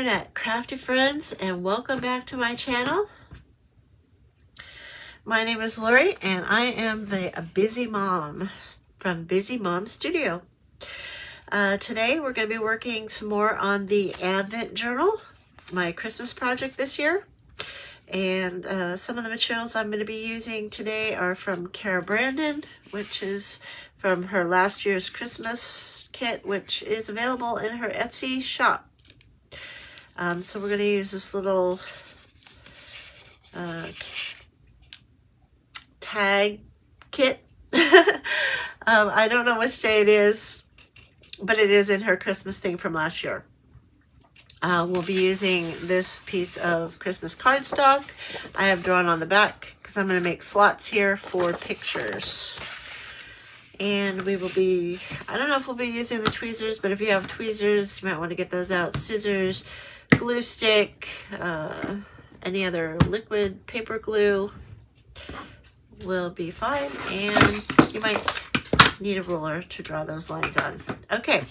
internet crafty friends, and welcome back to my channel. My name is Lori and I am the Busy Mom from Busy Mom Studio. Today we're going to be working some more on the Advent Journal, my Christmas project this year. And some of the materials I'm going to be using today are from Kara Brandon, which is from her last year's Christmas kit, which is available in her Etsy shop. So we're going to use this little tag kit. I don't know which day it is, but it is in her Christmas thing from last year. We'll be using this piece of Christmas cardstock. I have drawn on the back because I'm going to make slots here for pictures. And we will be, I don't know if we'll be using the tweezers, but if you have tweezers, you might want to get those out. Scissors, glue stick, any other liquid paper glue will be fine. And you might need a ruler to draw those lines on. Okay,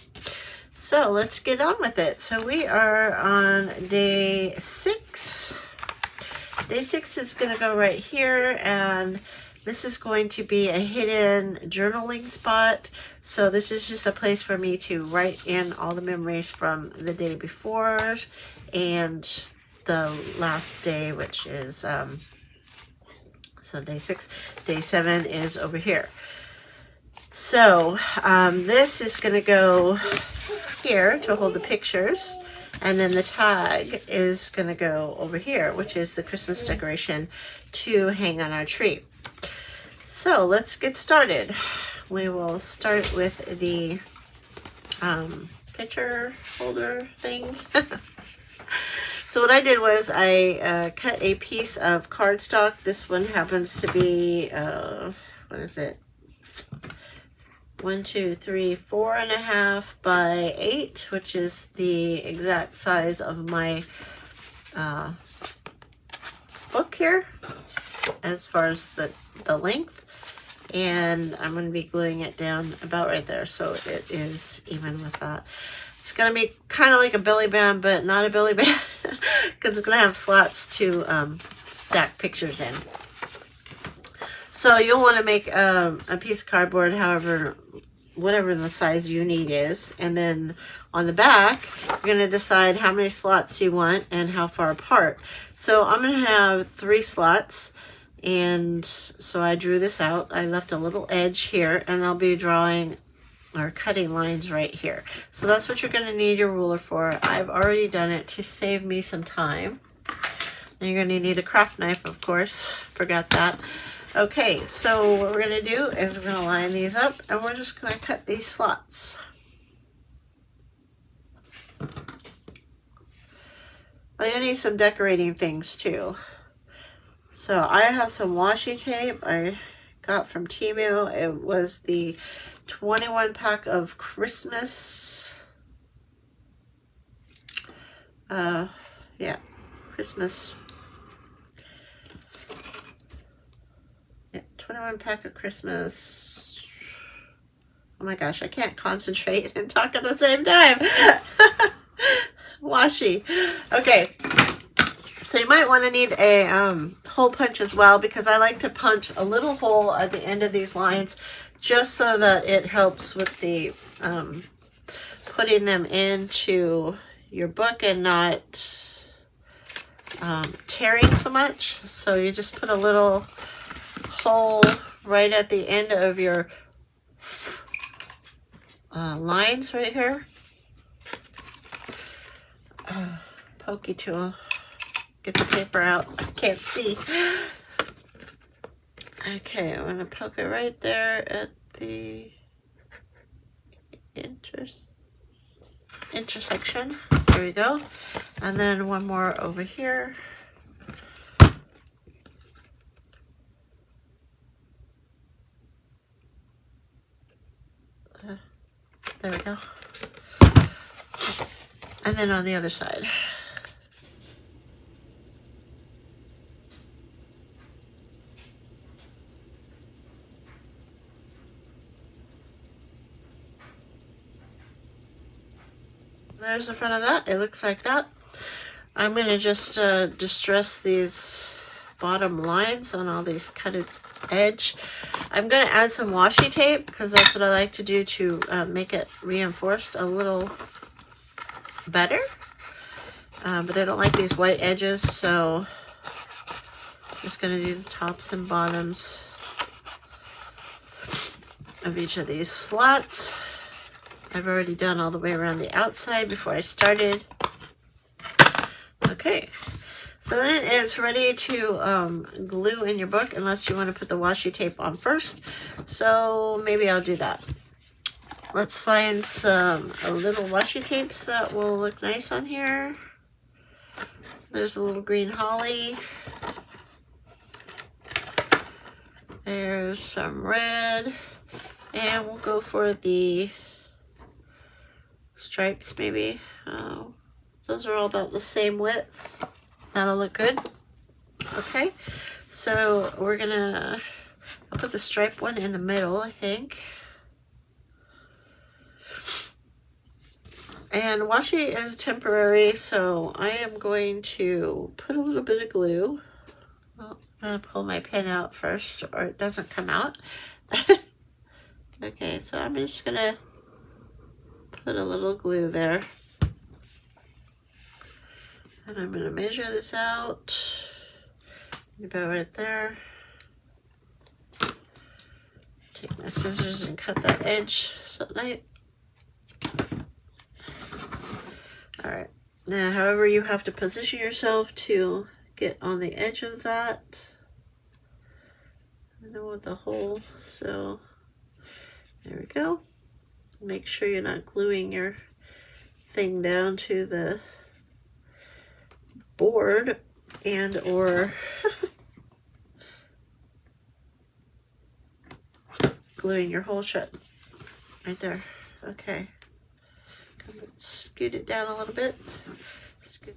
so let's get on with it. So we are on day 6. Day 6 is going to go right here, and this is going to be a hidden journaling spot. So this is just a place for me to write in all the memories from the day before and the last day, which is, so day 6. Day 7 is over here. So this is going to go here to hold the pictures. And then the tag is going to go over here, which is the Christmas decoration to hang on our tree. So let's get started. We will start with the picture holder thing. So what I did was I cut a piece of cardstock. This one happens to be, what is it? 1, 2, 3, 4.5 by 8, which is the exact size of my book here, as far as the length. And I'm going to be gluing it down about right there, so it is even with that. It's going to be kind of like a belly band, but not a belly band, because it's going to have slots to stack pictures in. So you'll want to make a piece of cardboard, whatever the size you need is. And then on the back, you're going to decide how many slots you want and how far apart. So I'm going to have 3 slots. And so I drew this out. I left a little edge here, and I'll be drawing or cutting lines right here. So that's what you're going to need your ruler for. I've already done it to save me some time. And you're going to need a craft knife, of course. Forgot that. Okay, so what we're going to do is we're going to line these up, and we're just going to cut these slots. Well, you need some decorating things too. So I have some washi tape I got from Temu. It was the 21 pack of Christmas. Yeah, Christmas. 21 pack of Christmas. Oh my gosh, I can't concentrate and talk at the same time. Washi. Okay. So you might want to need a hole punch as well, because I like to punch a little hole at the end of these lines just so that it helps with the putting them into your book and not tearing so much. So you just put a little hole right at the end of your lines right here. Pokey tool. Get the paper out. I can't see. Okay, I'm going to poke it right there at the intersection. There we go. And then one more over here. There we go. And then on the other side. There's the front of that. It looks like that. I'm going to just distress these bottom lines on all these cutted edge. I'm going to add some washi tape because that's what I like to do to make it reinforced a little better. But I don't like these white edges, so I'm just going to do the tops and bottoms of each of these slots. I've already done all the way around the outside before I started. Okay, so then it's ready to glue in your book, unless you want to put the washi tape on first. So maybe I'll do that. Let's find some little washi tapes that will look nice on here. There's a little green holly. There's some red. And we'll go for the stripes maybe. Those are all about the same width. That'll look good. Okay, so we're gonna, I'll put the stripe one in the middle, I think. And washi is temporary, so I am going to put a little bit of glue. Well, I'm gonna pull my pen out first, or it doesn't come out. Okay, so I'm just gonna put a little glue there. And I'm gonna measure this out. About right there. Take my scissors and cut that edge so tight. Alright, now however you have to position yourself to get on the edge of that. I don't want the hole, so there we go. Make sure you're not gluing your thing down to the board and or gluing your hole shut. Right there. Okay. Scoot it down a little bit. Scoot.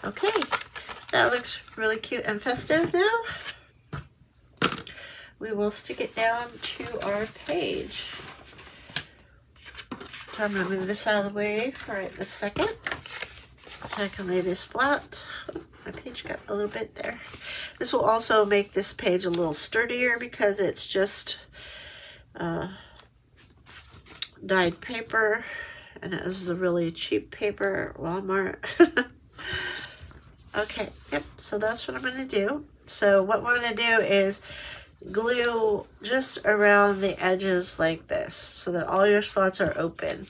Okay, that looks really cute and festive now. We will stick it down to our page. So I'm going to move this out of the way for a second so I can lay this flat. My page got a little bit there. This will also make this page a little sturdier because it's just dyed paper, and it is the really cheap paper at Walmart. Okay, yep, so that's what I'm going to do. So what we're going to do is glue just around the edges like this so that all your slots are open.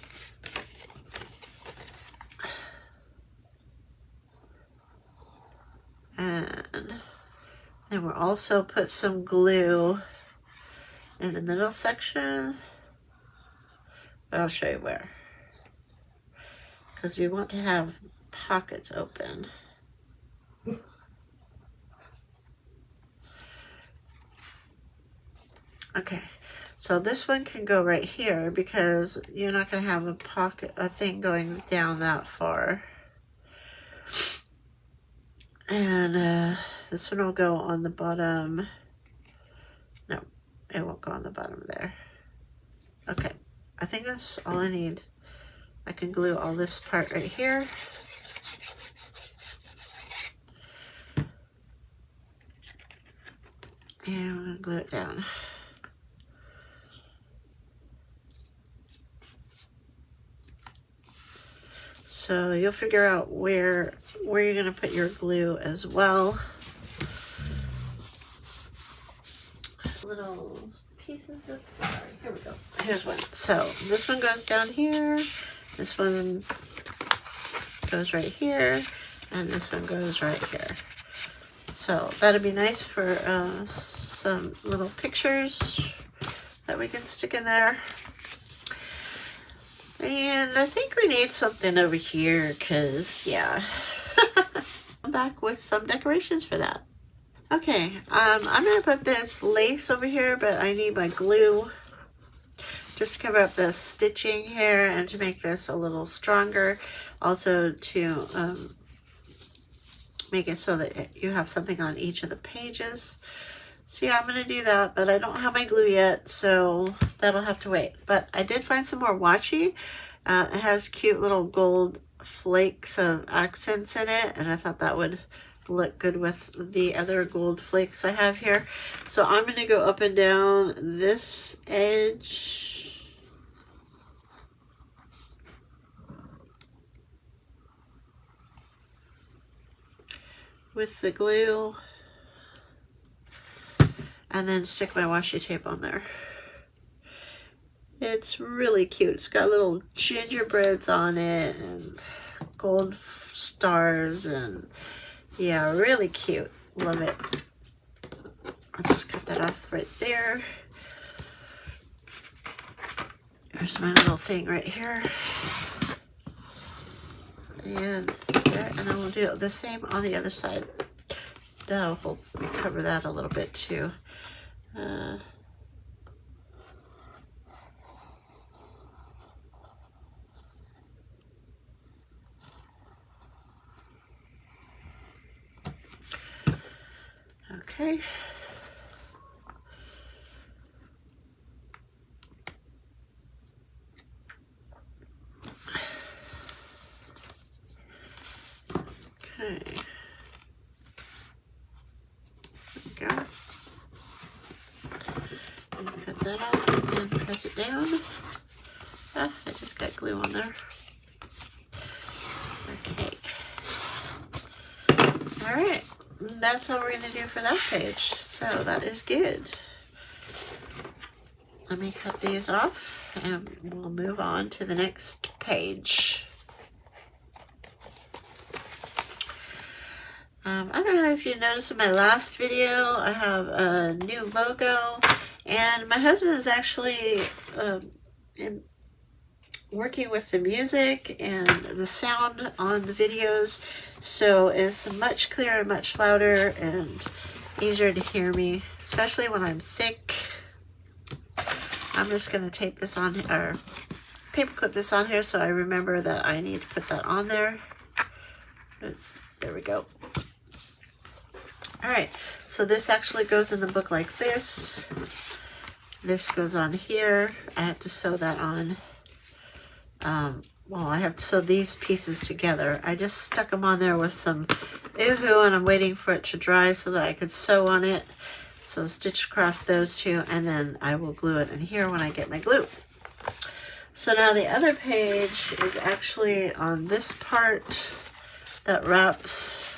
And then we'll also put some glue in the middle section. But I'll show you where. Because we want to have pockets open. Okay, so this one can go right here because you're not going to have a thing going down that far. And this one will go on the bottom. No, it won't go on the bottom there. Okay, I think that's all I need. I can glue all this part right here. And I'm going to glue it down. So you'll figure out where you're going to put your glue as well. Little pieces of, here we go. Here's one. So this one goes down here. This one goes right here. And this one goes right here. So that'll be nice for some little pictures that we can stick in there. And I think we need something over here because, yeah. I'm back with some decorations for that. Okay, I'm going to put this lace over here, but I need my glue just to cover up the stitching here and to make this a little stronger. Also to make it so that you have something on each of the pages. So yeah, I'm going to do that, but I don't have my glue yet, so that'll have to wait. But I did find some more washi. It has cute little gold flakes of accents in it, and I thought that would look good with the other gold flakes I have here. So I'm going to go up and down this edge. With the glue. And then stick my washi tape on there. It's really cute. It's got little gingerbreads on it and gold stars and yeah, really cute. Love it. I'll just cut that off right there. There's my little thing right here. And there, and I will do the same on the other side. That'll help me cover that a little bit too. Okay. Okay. There we go. And cut that off and press it down. Ah, I just got glue on there. Okay. All right. That's all we're going to do for that page. So that is good. Let me cut these off and we'll move on to the next page. I don't know if you noticed in my last video, I have a new logo, and my husband is actually working with the music and the sound on the videos, so it's much clearer, much louder, and easier to hear me, especially when I'm sick. I'm just going to tape this on, or paper clip this on here so I remember that I need to put that on there. There we go. All right, so this actually goes in the book like this. This goes on here. I have to sew that on. Well, I have to sew these pieces together. I just stuck them on there with some Uhu, and I'm waiting for it to dry so that I could sew on it. So stitch across those two, and then I will glue it in here when I get my glue. So now the other page is actually on this part that wraps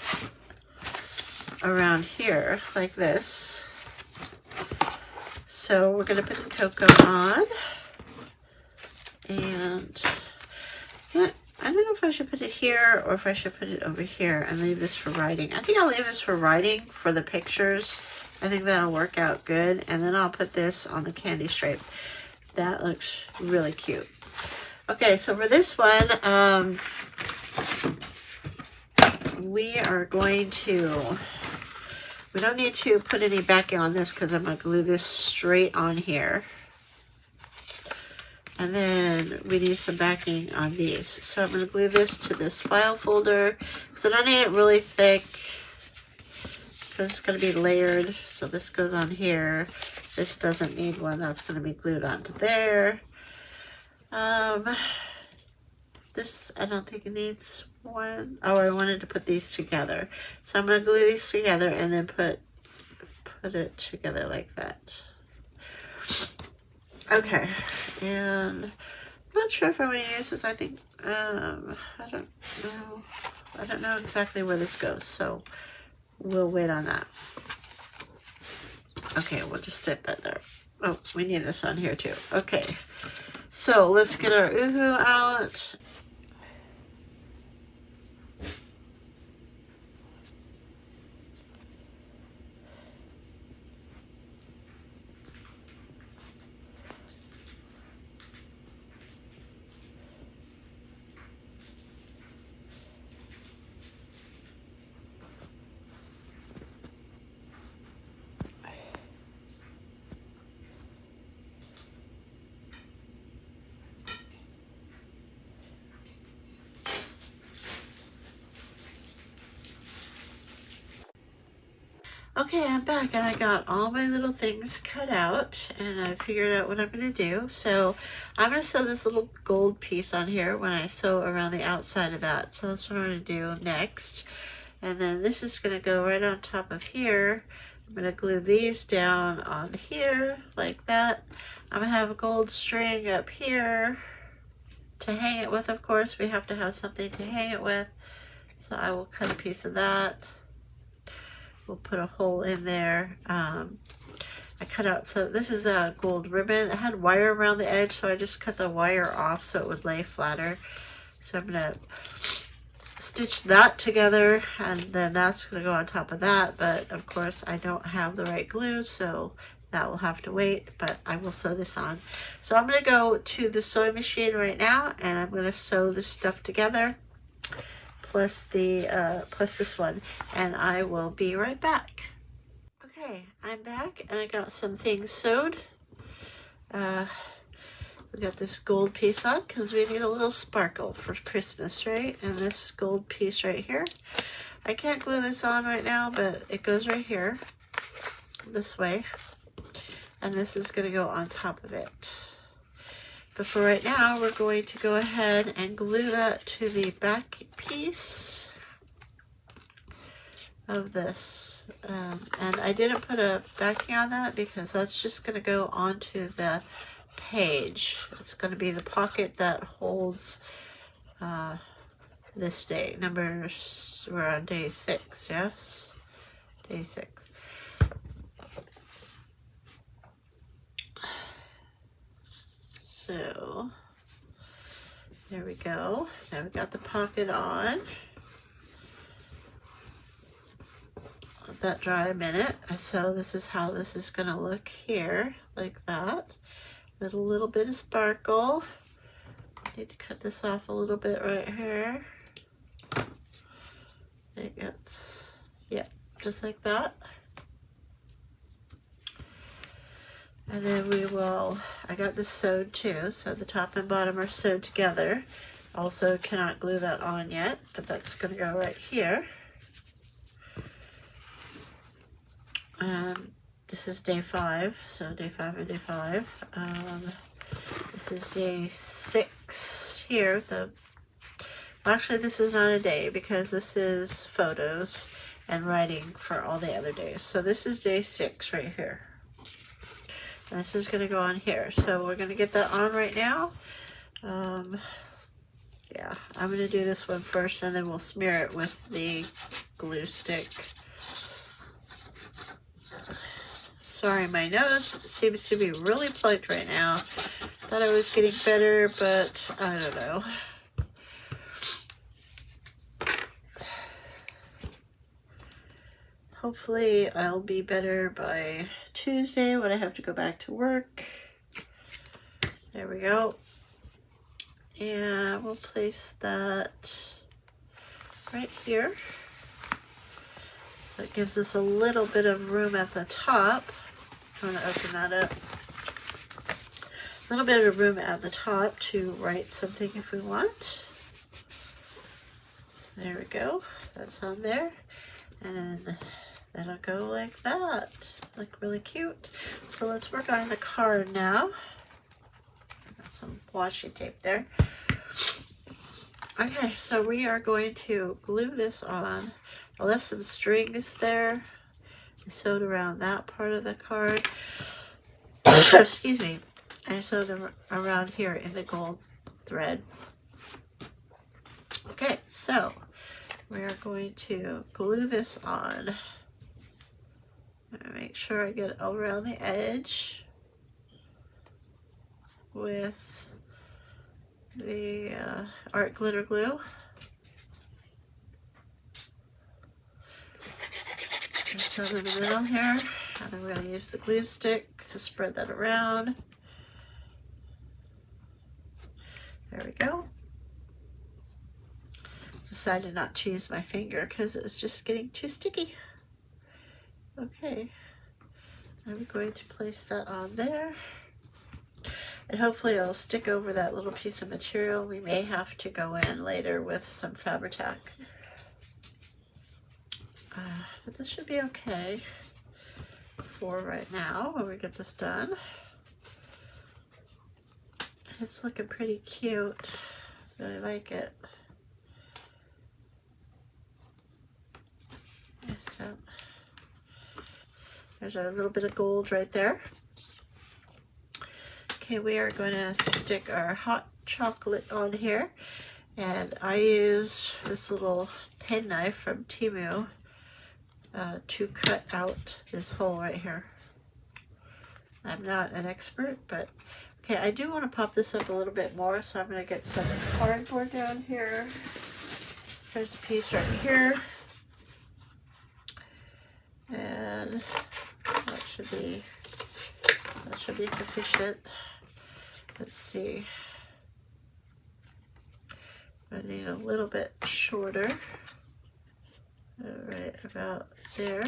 around here like this. So we're going to put the cocoa on, and yeah, I don't know if I should put it here or if I should put it over here and leave this for writing. I think I'll leave this for writing for the pictures. I think that'll work out good, and then I'll put this on the candy stripe. That looks really cute. Okay, so for this one, we are going to, we don't need to put any backing on this because I'm going to glue this straight on here. And then we need some backing on these. So I'm going to glue this to this file folder because I don't need it really thick because it's going to be layered. So this goes on here. This doesn't need one. That's going to be glued onto there. This, I don't think it needs one. Oh, I wanted to put these together. So I'm going to glue these together and then put put it together like that. Okay, and I'm not sure if I'm going to use this. I think, I don't know. I don't know exactly where this goes, so we'll wait on that. Okay, we'll just stick that there. Oh, we need this on here too. Okay, so let's get our Uhu out. Okay, I'm back and I got all my little things cut out and I figured out what I'm going to do. So I'm going to sew this little gold piece on here when I sew around the outside of that. So that's what I'm going to do next. And then this is going to go right on top of here. I'm going to glue these down on here like that. I'm going to have a gold string up here to hang it with. Of course, we have to have something to hang it with. So I will cut a piece of that. We'll put a hole in there. I cut out, so this is a gold ribbon. It had wire around the edge, so I just cut the wire off so it would lay flatter. So I'm gonna stitch that together and then that's gonna go on top of that. But of course I don't have the right glue, so that will have to wait, but I will sew this on. So I'm gonna go to the sewing machine right now and I'm gonna sew this stuff together. Plus this one, and I will be right back. Okay, I'm back and I got some things sewed. We got this gold piece on because we need a little sparkle for Christmas, right? And this gold piece right here. I can't glue this on right now, but it goes right here, this way. And this is gonna go on top of it. But for right now, we're going to go ahead and glue that to the back piece of this. And I didn't put a backing on that because that's just going to go onto the page. It's going to be the pocket that holds this day. We're on day 6, yes? Day 6. So there we go. Now we got the pocket on. Let that dry a minute. So this is how this is going to look here, like that. With a little bit of sparkle. Need to cut this off a little bit right here. It gets, yeah, just like that. And then we will, I got this sewed too, so the top and bottom are sewed together. Also cannot glue that on yet, but that's going to go right here. This is day 5, so day 5 and day 5. This is day 6 here. Actually, this is not a day because this is photos and writing for all the other days. So this is day 6 right here. And this is going to go on here. So we're going to get that on right now. Yeah, I'm going to do this one first and then we'll smear it with the glue stick. Sorry, my nose seems to be really plugged right now. Thought I was getting better, but I don't know. Hopefully I'll be better by Tuesday when I have to go back to work. There we go. And we'll place that right here. So it gives us a little bit of room at the top. I'm going to open that up. A little bit of room at the top to write something if we want. There we go. That's on there. And then that'll go like that. Look really cute. So let's work on the card now. Got some washi tape there. Okay, so we are going to glue this on. I left some strings there I sewed around that part of the card. Excuse me. I sewed around here in the gold thread. Okay, so we are going to glue this on. Make sure I get it all around the edge with the art glitter glue. And some in the middle here, and then we're going to use the glue stick to spread that around. There we go. Decided not to use my finger because it was just getting too sticky. Okay, I'm going to place that on there. And hopefully it'll stick over that little piece of material. We may have to go in later with some Fabri-Tac. But this should be okay for right now when we get this done. It's looking pretty cute. Really like it. So there's a little bit of gold right there. Okay, we are going to stick our hot chocolate on here. And I use this little pen knife from Temu to cut out this hole right here. I'm not an expert, but okay, I do want to pop this up a little bit more, so I'm going to get some cardboard down here. There's a piece right here. And that should be sufficient. Let's see. I need a little bit shorter. Right about there.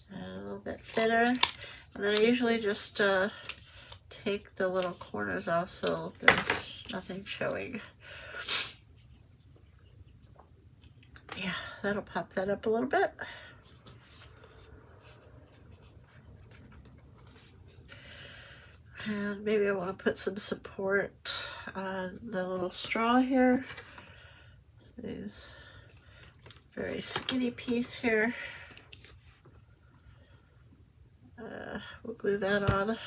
And a little bit thinner. And then I usually just take the little corners off so there's nothing showing. Yeah, that'll pop that up a little bit. And maybe I want to put some support on the little straw here. This very skinny piece here. We'll glue that on.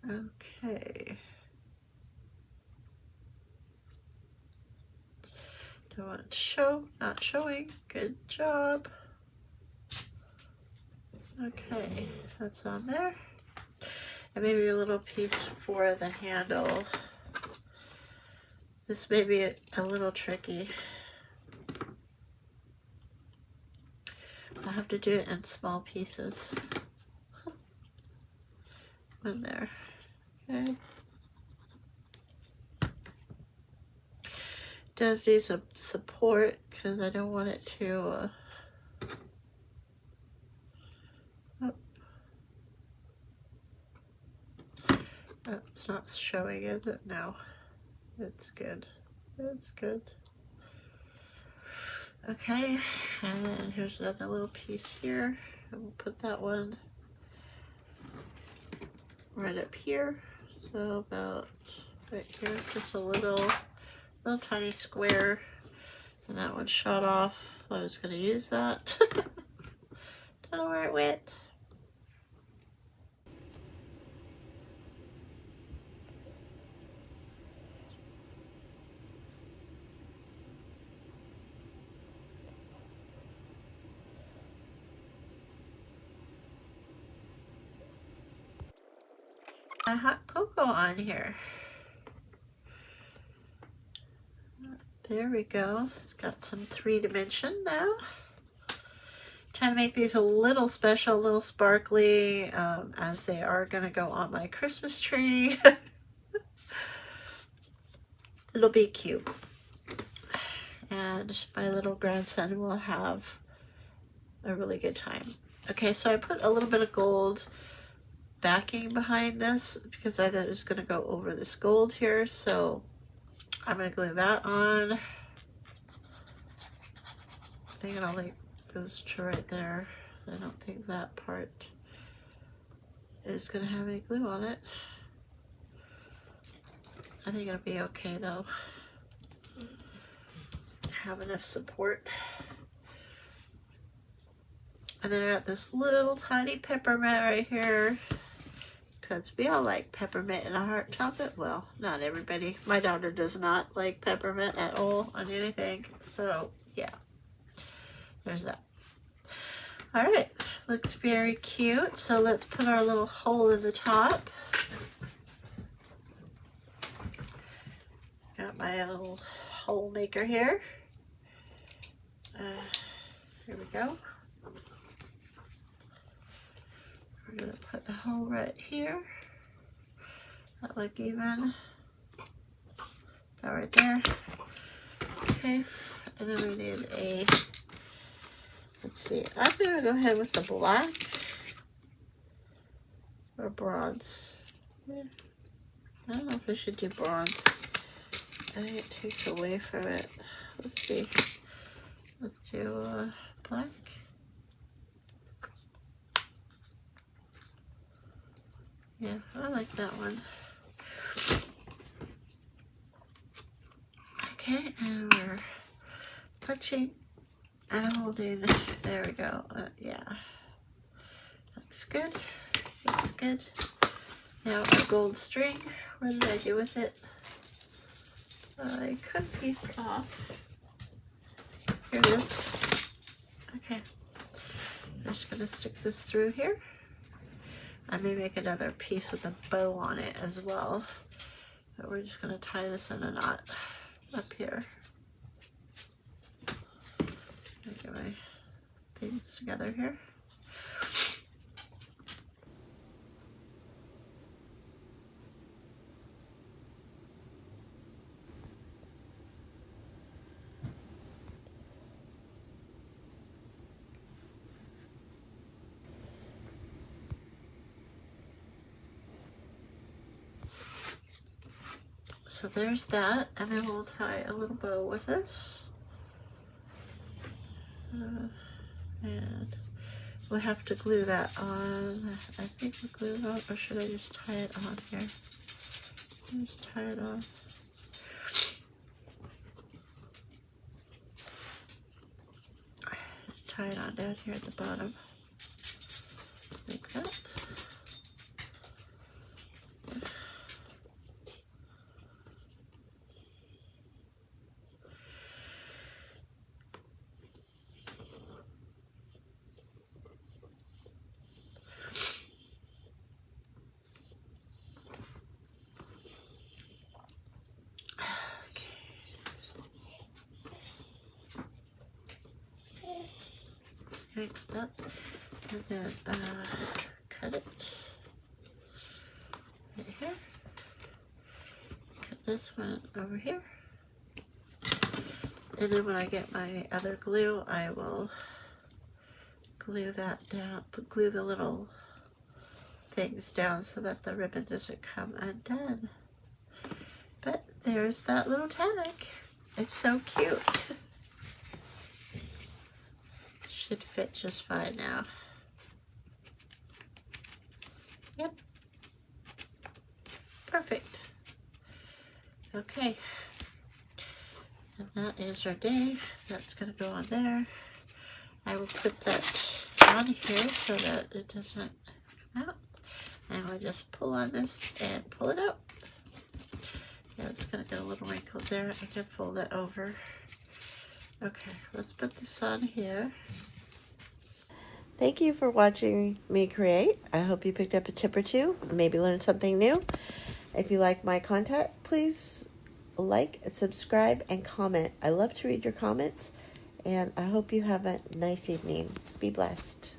Okay. Don't want it to show, not showing. Good job. Okay, that's on there. And maybe a little piece for the handle. This may be a little tricky. I'll have to do it in small pieces. In there. Okay. Does need some support because I don't want it to oh, it's not showing, is it? No. It's good. It's good. Okay, and then here's another little piece here. And we'll put that one right up here. So about right here, just a little tiny square. And that one shot off. I was going to use that. Don't know where it went. My hot cocoa on here. There we go. It's got some 3-dimension now. Trying to make these a little special, a little sparkly, as they are going to go on my Christmas tree. It'll be cute. And my little grandson will have a really good time. Okay, so I put a little bit of gold backing behind this because I thought it was going to go over this gold here, so I'm going to glue that on. I think it only goes to right there. I don't think that part is going to have any glue on it. I think it'll be okay though. Have enough support. And then I got this little tiny peppermint right here, because we all like peppermint in a hot chocolate. Well, not everybody. My daughter does not like peppermint at all on anything. So yeah, there's that. All right, looks very cute. So let's put our little hole in the top. Got my little hole maker here. Here we go. We're gonna put the hole right here. That look even. About right there. Okay, and then we need a, let's see, I'm gonna go ahead with the black or bronze. Yeah. I don't know if we should do bronze. I think it takes away from it. Let's see. Let's do black. Yeah, I like that one. Okay, and we're touching and holding. There we go. Yeah, looks good. Looks good. Now our gold string. What did I do with it? I cut a piece off. Here it is. Okay. I'm just gonna stick this through here. I may make another piece with a bow on it as well. But we're just gonna tie this in a knot up here. Get my things together here. So there's that, and then we'll tie a little bow with this. And we'll have to glue that on. I think we'll glue it on, or should I just tie it on here? Just tie it on. Just tie it on down here at the bottom. Like that. Like that, and then cut it right here. Cut this one over here, and then when I get my other glue, I will glue that down. Glue the little things down so that the ribbon doesn't come undone. But there's that little tag. It's so cute. Should fit just fine now. Yep. Perfect. Okay. And that is our day. That's going to go on there. I will put that on here so that it doesn't come out. And we'll just pull on this and pull it out. Yeah, it's going to get a little wrinkled there. I can fold it over. Okay, let's put this on here. Thank you for watching me create. I hope you picked up a tip or two, maybe learned something new. If you like my content, please like, subscribe, and comment. I love to read your comments, and I hope you have a nice evening. Be blessed.